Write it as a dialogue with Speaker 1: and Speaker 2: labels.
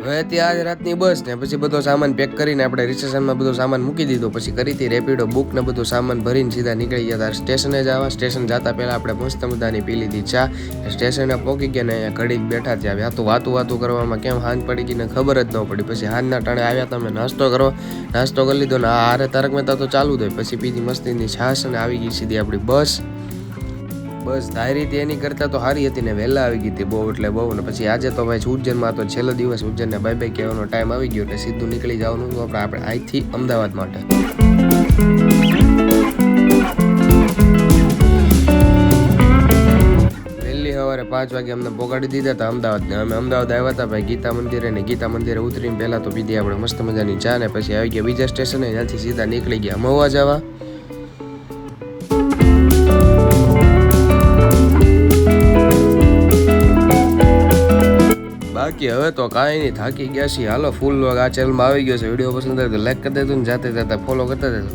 Speaker 1: હવે ત્યાં રાતની બસ ને પછી બધો સામાન પેક કરીને આપણે રિસેપ્શનમાં બધો સામાન મૂકી દીધો, પછી કરી હતી રેપિડો બુક ને બધું સામાન ભરીને સીધા નીકળી ગયા હતા સ્ટેશને જવા. સ્ટેશન જતા પહેલા આપણે મસ્ત મજાની પી લીધી ચા. સ્ટેશને પહોંચી ગયા ને અહીંયા ઘડીક બેઠા ત્યાં તો વાતું કરવામાં કેમ હાંજ પડી ગઈ ને ખબર જ ન પડી. પછી હાંજના ટાણે આવ્યા તમે નાસ્તો કરી લીધો ને હારે તારક મહેતા તો ચાલુ જ હોય. પછી પીધી મસ્તીની છાશ અને આવી ગઈ સીધી આપણી બસ ધારી હતી એની કરતાં તો સારી હતી ને વહેલા આવી ગઈ હતી બહુ એટલે બહુ. ને પછી આજે તો ભાઈ ઉજ્જૈનમાં તો છેલ્લો દિવસ, ઉજ્જૈનને બાય બાય કહેવાનો ટાઈમ આવી ગયો એટલે સીધું નીકળી જવાનું હતું આપણે અહીંથી અમદાવાદ માટે. વહેલી સવારે 5 વાગે અમને પોગાડી દીધા હતા અમદાવાદ ને અમે અમદાવાદ આવ્યા હતા ભાઈ ગીતા મંદિરે ને ગીતા મંદિરે ઉતરીને પહેલાં તો પીધી આપણે મસ્ત મજાની ચા ને પછી આવી ગયા બીજા સ્ટેશને, ત્યાંથી સીધા નીકળી ગયા મહુવા જવા. બાકી હવે તો કાંઈ નહીં, થાકી ગયા છીએ. હાલો ફૂલ આ ચેનલમાં આવી ગયો છે. વિડીયો પસંદ આવે તો લાઈક કરી દેજો ને જાતે જાતે ફોલો કરતા દેજો.